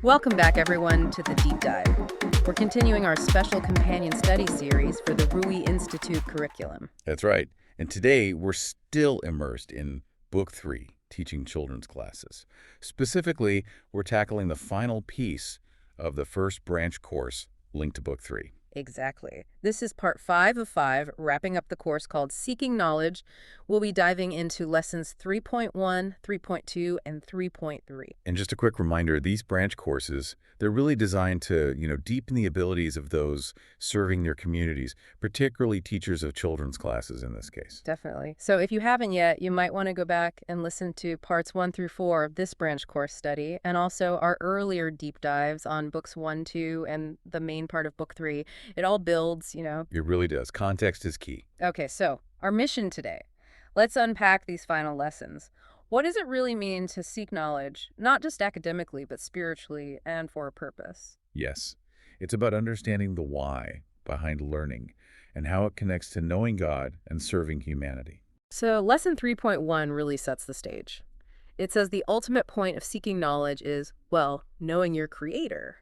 Welcome back, everyone, to the Deep Dive. We're continuing our special companion study series for the Ruhi Institute curriculum. That's right. And today, we're still immersed in Book 3, Teaching Children's Classes. Specifically, we're tackling the final piece of the first branch course linked to Book 3. Exactly. This is part 5 of 5, wrapping up the course called Seeking Knowledge. We'll be diving into lessons 3.1, 3.2, and 3.3. And just a quick reminder, these branch courses, they're really designed to, deepen the abilities of those serving their communities, particularly teachers of children's classes in this case. Definitely. So if you haven't yet, you might want to go back and listen to parts 1 through 4 of this branch course study, and also our earlier deep dives on books 1, 2, and the main part of book 3. It all builds, It really does. Context is key. Okay, so our mission today. Let's unpack these final lessons. What does it really mean to seek knowledge, not just academically, but spiritually and for a purpose? Yes. It's about understanding the why behind learning and how it connects to knowing God and serving humanity. So lesson 3.1 really sets the stage. It says the ultimate point of seeking knowledge is, well, knowing your creator.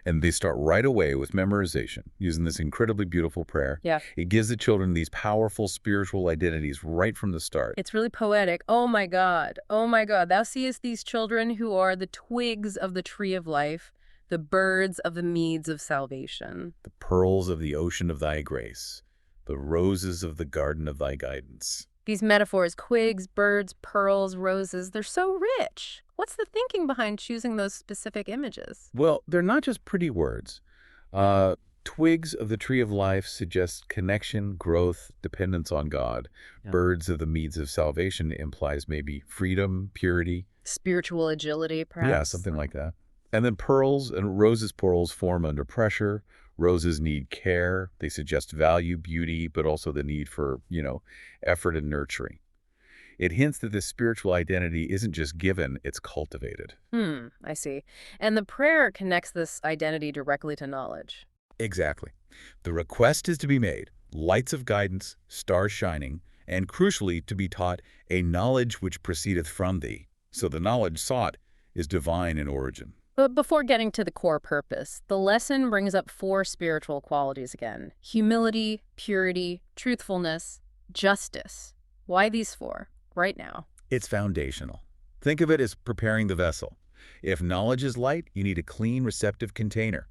And they start right away with memorization, using this incredibly beautiful prayer. Yeah. It gives the children these powerful spiritual identities right from the start. It's really poetic. Oh my God. Oh my God. Thou seest these children who are the twigs of the tree of life, the birds of the meads of salvation. The pearls of the ocean of thy grace, the roses of the garden of thy guidance. These metaphors, twigs, birds, pearls, roses, they're so rich. What's the thinking behind choosing those specific images? Well, they're not just pretty words. Twigs of the tree of life suggest connection, growth, dependence on God. Yeah. Birds of the meads of salvation implies maybe freedom, purity. Spiritual agility, perhaps? Yeah, something like that. And then pearls and roses pearls form under pressure. Roses need care. They suggest value, beauty, but also the need for, effort and nurturing. It hints that this spiritual identity isn't just given, it's cultivated. I see. And the prayer connects this identity directly to knowledge. Exactly. The request is to be made, lights of guidance, stars shining, and crucially to be taught a knowledge which proceedeth from thee. So the knowledge sought is divine in origin. But before getting to the core purpose, the lesson brings up 4 spiritual qualities again. Humility, purity, truthfulness, justice. Why these 4? Right now. It's foundational. Think of it as preparing the vessel. If knowledge is light, you need a clean, receptive container.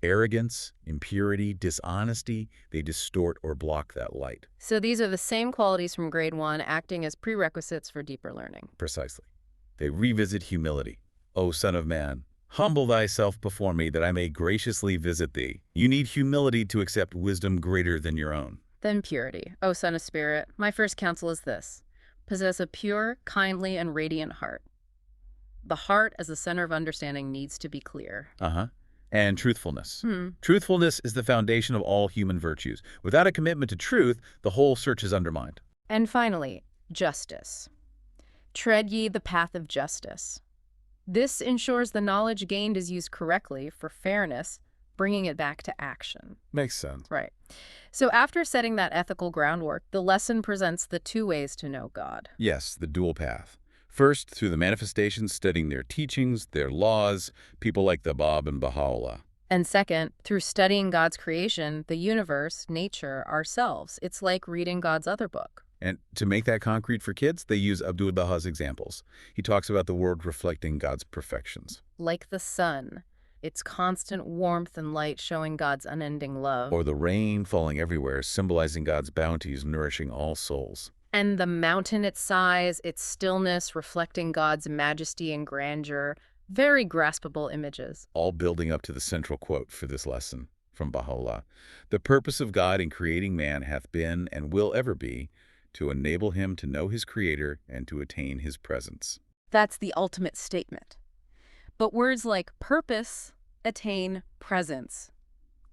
Arrogance, impurity, dishonesty, they distort or block that light. So these are the same qualities from grade 1 acting as prerequisites for deeper learning. Precisely. They revisit humility. O Son of Man, humble thyself before me that I may graciously visit thee. You need humility to accept wisdom greater than your own. Then purity. O Son of Spirit, my first counsel is this. Possess a pure, kindly, and radiant heart. The heart as the center of understanding needs to be clear. And truthfulness. Truthfulness is the foundation of all human virtues. Without a commitment to truth, the whole search is undermined. And finally, justice. Tread ye the path of justice. This ensures the knowledge gained is used correctly for fairness, bringing it back to action. Makes sense. Right. So after setting that ethical groundwork, the lesson presents the 2 ways to know God. Yes, the dual path. First, through the manifestations, studying their teachings, their laws, people like the Bab and Bahá'u'lláh. And second, through studying God's creation, the universe, nature, ourselves. It's like reading God's other book. And to make that concrete for kids, they use Abdu'l-Bahá's examples. He talks about the world reflecting God's perfections. Like the sun, its constant warmth and light showing God's unending love. Or the rain falling everywhere, symbolizing God's bounties nourishing all souls. And the mountain, its size, its stillness, reflecting God's majesty and grandeur. Very graspable images. All building up to the central quote for this lesson from Bahá'u'lláh. The purpose of God in creating man hath been and will ever be to enable him to know his Creator and to attain his presence. That's the ultimate statement. But words like purpose, attain, presence,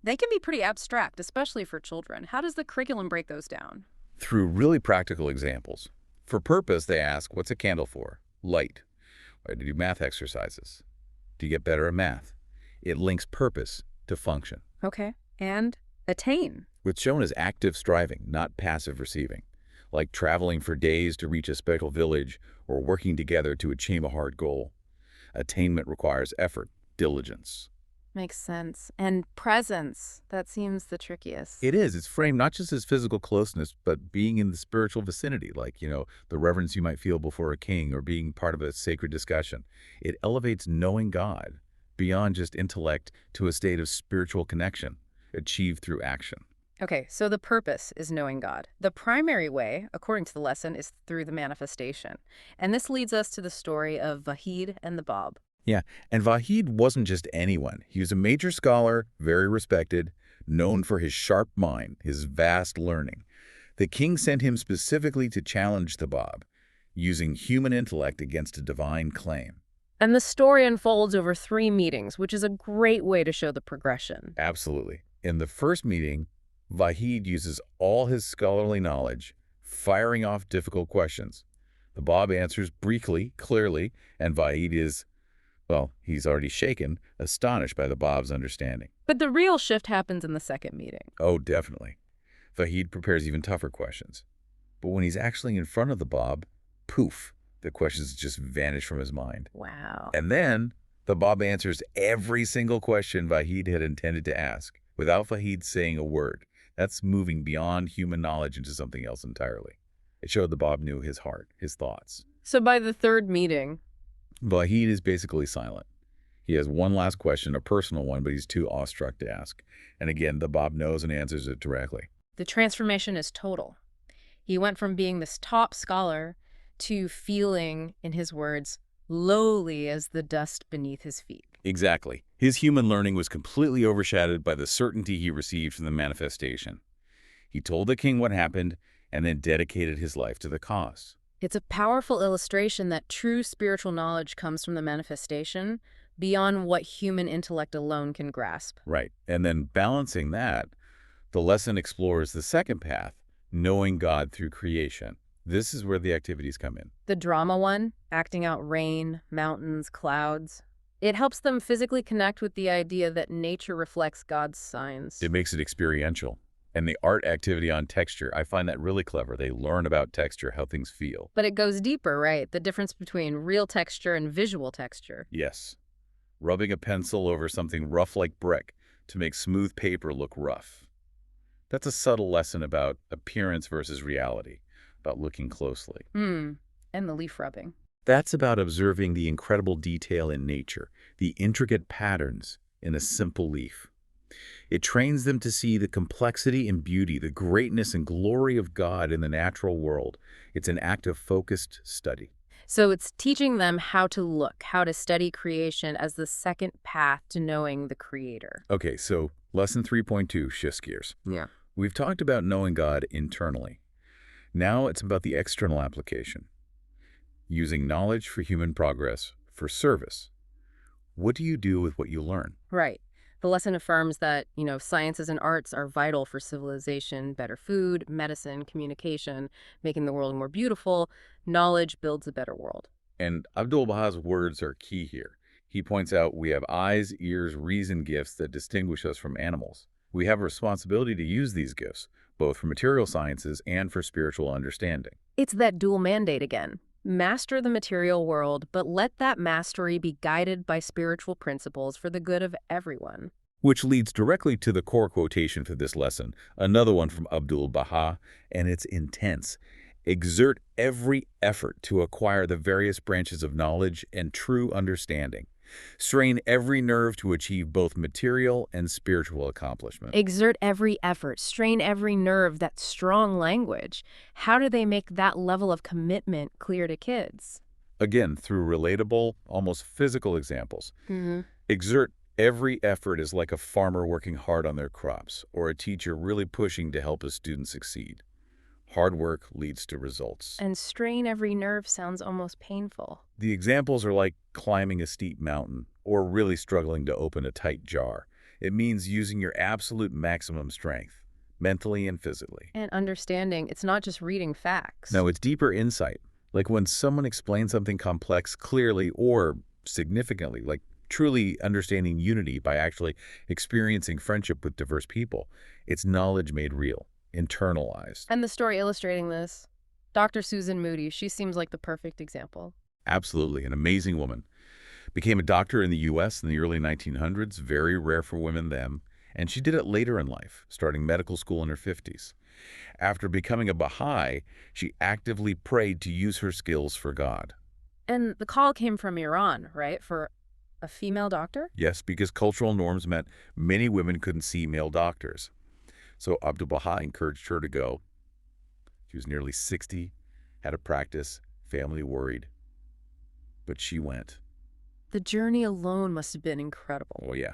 they can be pretty abstract, especially for children. How does the curriculum break those down? Through really practical examples. For purpose, they ask, what's a candle for? Light. Why do you do math exercises? Do you get better at math? It links purpose to function. Okay. And attain. What's shown as active striving, not passive receiving. Like traveling for days to reach a special village or working together to achieve a hard goal. Attainment requires effort, diligence. Makes sense. And presence, that seems the trickiest. It is. It's framed not just as physical closeness, but being in the spiritual vicinity, like, the reverence you might feel before a king or being part of a sacred discussion. It elevates knowing God beyond just intellect to a state of spiritual connection, achieved through action. Okay, so the purpose is knowing God. The primary way, according to the lesson, is through the manifestation. And this leads us to the story of Vahid and the Bab. Yeah, and Vahid wasn't just anyone. He was a major scholar, very respected, known for his sharp mind, his vast learning. The king sent him specifically to challenge the Bab, using human intellect against a divine claim. And the story unfolds over 3 meetings, which is a great way to show the progression. Absolutely. In the first meeting, Vahid uses all his scholarly knowledge, firing off difficult questions. The Bab answers briefly, clearly, and Vahid is, well, he's already shaken, astonished by the Bab's understanding. But the real shift happens in the second meeting. Oh, definitely. Vahid prepares even tougher questions. But when he's actually in front of the Bab, poof, the questions just vanish from his mind. Wow. And then the Bab answers every single question Vahid had intended to ask, without Vahid saying a word. That's moving beyond human knowledge into something else entirely. It showed the Bab knew his heart, his thoughts. So by the third meeting, Vahid is basically silent. He has one last question, a personal one, but he's too awestruck to ask. And again, the Bab knows and answers it directly. the transformation is total. He went from being this top scholar to feeling, in his words, lowly as the dust beneath his feet. Exactly. His human learning was completely overshadowed by the certainty he received from the manifestation. He told the king what happened and then dedicated his life to the cause. It's a powerful illustration that true spiritual knowledge comes from the manifestation beyond what human intellect alone can grasp. Right. And then balancing that, the lesson explores the second path, knowing God through creation. This is where the activities come in. The drama one, acting out rain, mountains, clouds, it helps them physically connect with the idea that nature reflects God's signs. It makes it experiential. And the art activity on texture, I find that really clever. They learn about texture, how things feel. But it goes deeper, right? The difference between real texture and visual texture. Yes. Rubbing a pencil over something rough like brick to make smooth paper look rough. That's a subtle lesson about appearance versus reality, about looking closely. And the leaf rubbing. That's about observing the incredible detail in nature, the intricate patterns in a simple leaf. It trains them to see the complexity and beauty, the greatness and glory of God in the natural world. It's an act of focused study. So it's teaching them how to look, how to study creation as the second path to knowing the Creator. Okay, so lesson 3.2 shifts gears. Yeah. We've talked about knowing God internally. Now it's about the external application. Using knowledge for human progress, for service. What do you do with what you learn? Right. The lesson affirms that, sciences and arts are vital for civilization, better food, medicine, communication, making the world more beautiful. Knowledge builds a better world. And Abdu'l-Bahá's words are key here. He points out we have eyes, ears, reason gifts that distinguish us from animals. We have a responsibility to use these gifts, both for material sciences and for spiritual understanding. It's that dual mandate again. Master the material world, but let that mastery be guided by spiritual principles for the good of everyone. Which leads directly to the core quotation for this lesson, another one from Abdu'l-Bahá, and it's intense. Exert every effort to acquire the various branches of knowledge and true understanding. Strain every nerve to achieve both material and spiritual accomplishment. Exert every effort, strain every nerve, that strong language. How do they make that level of commitment clear to kids? Again, through relatable, almost physical examples. Exert every effort is like a farmer working hard on their crops, or a teacher really pushing to help a student succeed. Hard work leads to results. And strain every nerve sounds almost painful. The examples are like climbing a steep mountain or really struggling to open a tight jar. It means using your absolute maximum strength, mentally and physically. And understanding, it's not just reading facts. No, it's deeper insight. Like when someone explains something complex clearly or significantly, like truly understanding unity by actually experiencing friendship with diverse people. It's knowledge made real. Internalized. And the story illustrating this, Dr. Susan Moody, she seems like the perfect example. Absolutely, an amazing woman. Became a doctor in the U.S. in the early 1900s, very rare for women then, and she did it later in life, starting medical school in her 50s. After becoming a Baha'i, she actively prayed to use her skills for God. And the call came from Iran, right? For a female doctor? Yes, because cultural norms meant many women couldn't see male doctors. So Abdu'l-Bahá encouraged her to go. She was nearly 60, had a practice, family worried, but she went. The journey alone must have been incredible. Oh, yeah.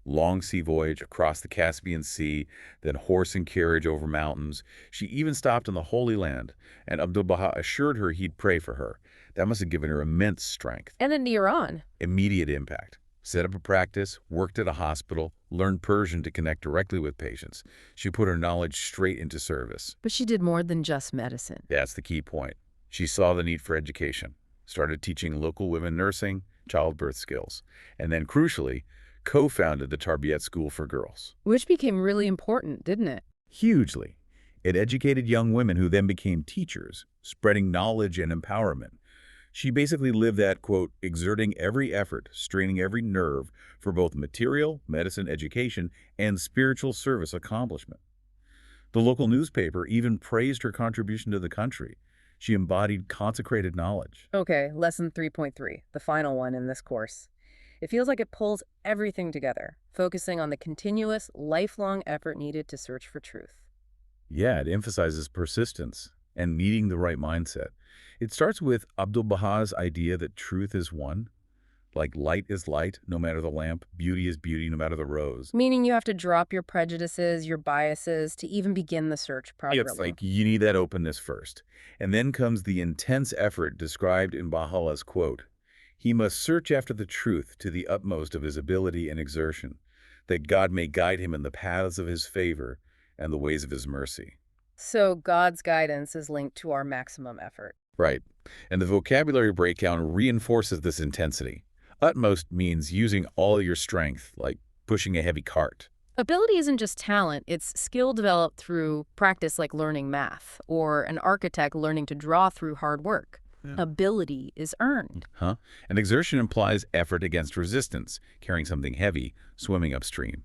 Long sea voyage across the Caspian Sea, then horse and carriage over mountains. She even stopped in the Holy Land, and Abdu'l-Bahá assured her he'd pray for her. That must have given her immense strength. And in Iran. Immediate impact. Set up a practice, worked at a hospital, learned Persian to connect directly with patients. She put her knowledge straight into service. But she did more than just medicine. That's the key point. She saw the need for education, started teaching local women nursing, childbirth skills, and then, crucially, co-founded the Tarbiyat School for Girls. Which became really important, didn't it? Hugely. It educated young women who then became teachers, spreading knowledge and empowerment. She basically lived that, quote, exerting every effort, straining every nerve for both material, medicine, education, and spiritual service accomplishment. The local newspaper even praised her contribution to the country. She embodied consecrated knowledge. Okay, lesson 3.3, the final one in this course. It feels like it pulls everything together, focusing on the continuous, lifelong effort needed to search for truth. Yeah, it emphasizes persistence and needing the right mindset. It starts with Abdu'l-Bahā's idea that truth is one, like light is light, no matter the lamp, beauty is beauty, no matter the rose. Meaning you have to drop your prejudices, your biases, to even begin the search properly. It's like you need that openness first. And then comes the intense effort described in Baha'u'llah's quote, "He must search after the truth to the utmost of his ability and exertion, that God may guide him in the paths of his favor and the ways of his mercy." So God's guidance is linked to our maximum effort. Right. And the vocabulary breakdown reinforces this intensity. Utmost means using all your strength, like pushing a heavy cart. Ability isn't just talent, it's skill developed through practice like learning math, or an architect learning to draw through hard work. Yeah. Ability is earned. And exertion implies effort against resistance, carrying something heavy, swimming upstream.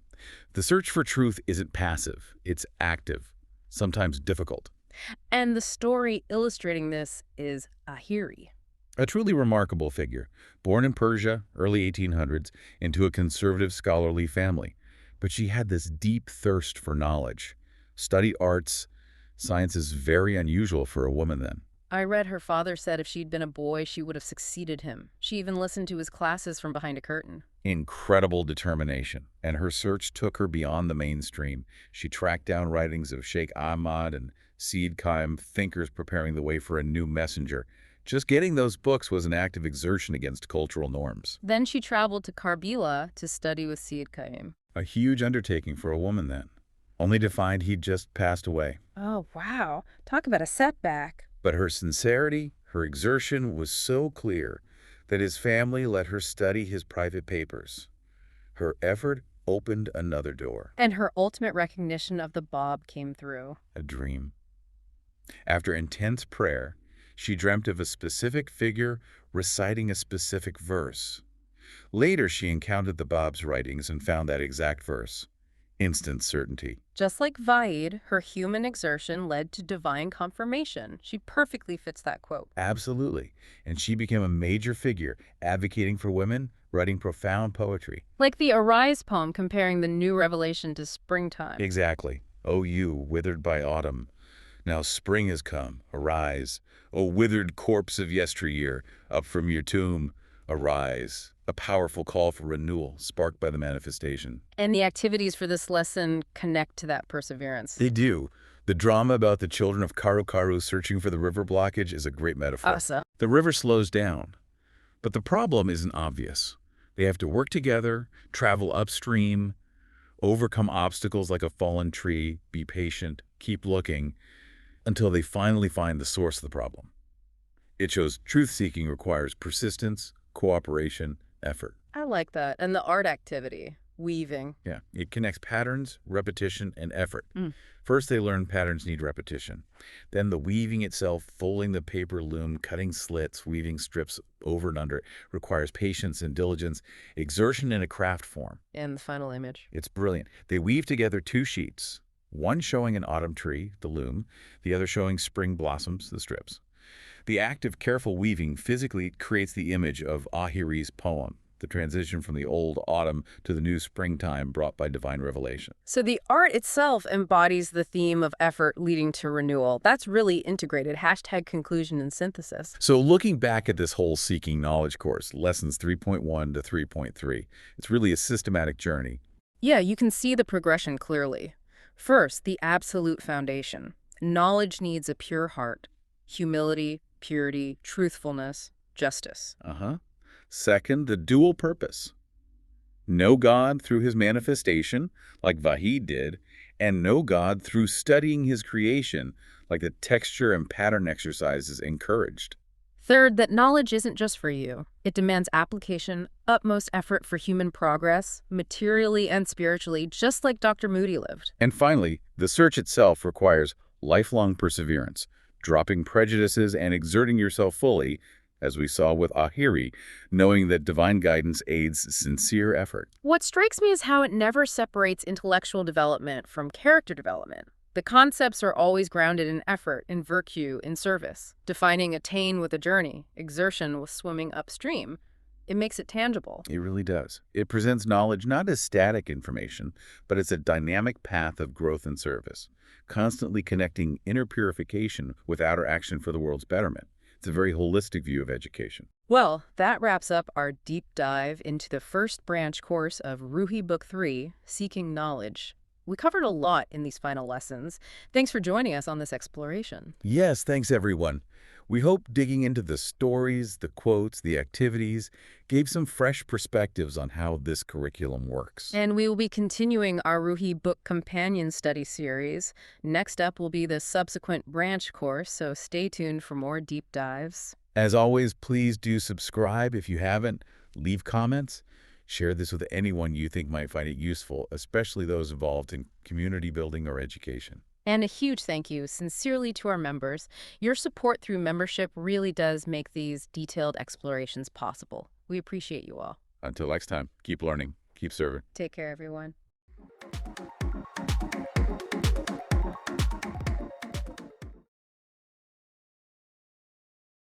The search for truth isn't passive, it's active, sometimes difficult. And the story illustrating this is Ahiri. A truly remarkable figure, born in Persia, early 1800s, into a conservative scholarly family. But she had this deep thirst for knowledge. Studied arts. Science is very unusual for a woman then. I read her father said if she'd been a boy, she would have succeeded him. She even listened to his classes from behind a curtain. Incredible determination, and her search took her beyond the mainstream. She tracked down writings of Sheikh Ahmad and Seyyed Qaim, thinkers preparing the way for a new messenger. Just getting those books was an act of exertion against cultural norms. Then she traveled to Karbala to study with Seyyed Qaim. A huge undertaking for a woman then, only to find he'd just passed away. Oh, wow. Talk about a setback. But her sincerity, her exertion was so clear that his family let her study his private papers. Her effort opened another door. And her ultimate recognition of the Bab came through. A dream. After intense prayer, she dreamt of a specific figure reciting a specific verse. Later, she encountered the Bab's writings and found that exact verse. Instant certainty. Just like Vaid, her human exertion led to divine confirmation. She perfectly fits that quote. Absolutely. And she became a major figure, advocating for women, writing profound poetry. Like the Arise poem comparing the new revelation to springtime. Exactly. O you, withered by autumn. Now spring has come, arise. O withered corpse of yesteryear, up from your tomb, arise. A powerful call for renewal, sparked by the manifestation. And the activities for this lesson connect to that perseverance. They do. The drama about the children of Karu Karu searching for the river blockage is a great metaphor. Awesome. The river slows down, but the problem isn't obvious. They have to work together, travel upstream, overcome obstacles like a fallen tree, be patient, keep looking, until they finally find the source of the problem. It shows truth-seeking requires persistence, cooperation, effort. I like that. And the art activity. Weaving. Yeah, it connects patterns, repetition, and effort. Mm. First, they learn patterns need repetition. Then the weaving itself, folding the paper loom, cutting slits, weaving strips over and under it, requires patience and diligence, exertion in a craft form. And the final image. It's brilliant. They weave together two sheets, one showing an autumn tree, the loom, the other showing spring blossoms, the strips. The act of careful weaving physically creates the image of Ahiri's poem, the transition from the old autumn to the new springtime brought by divine revelation. So the art itself embodies the theme of effort leading to renewal. That's really integrated. Hashtag conclusion and synthesis. So looking back at this whole Seeking Knowledge course, lessons 3.1 to 3.3, it's really a systematic journey. Yeah, you can see the progression clearly. First, the absolute foundation. Knowledge needs a pure heart, humility, purity, truthfulness, justice. Second, the dual purpose. Know God through his manifestation, like Bahá'í did, and know God through studying his creation, like the texture and pattern exercises encouraged. Third, that knowledge isn't just for you. It demands application, utmost effort for human progress, materially and spiritually, just like Dr. Moody lived. And finally, the search itself requires lifelong perseverance, dropping prejudices and exerting yourself fully, as we saw with Ahiri, knowing that divine guidance aids sincere effort. What strikes me is how it never separates intellectual development from character development. The concepts are always grounded in effort, in virtue, in service, defining attain with a journey, exertion with swimming upstream. It makes it tangible. It really does. It presents knowledge not as static information, but as a dynamic path of growth and service, constantly connecting inner purification with outer action for the world's betterment. It's a very holistic view of education. Well, that wraps up our deep dive into the first branch course of Ruhi Book 3, Seeking Knowledge. We covered a lot in these final lessons. Thanks for joining us on this exploration. Yes, thanks everyone. We hope digging into the stories, the quotes, the activities gave some fresh perspectives on how this curriculum works. And we will be continuing our Ruhi Book Companion Study series. Next up will be the subsequent branch course, so stay tuned for more deep dives. As always, please do subscribe if you haven't. Leave comments. Share this with anyone you think might find it useful, especially those involved in community building or education. And a huge thank you sincerely to our members. Your support through membership really does make these detailed explorations possible. We appreciate you all. Until next time, keep learning, keep serving. Take care, everyone.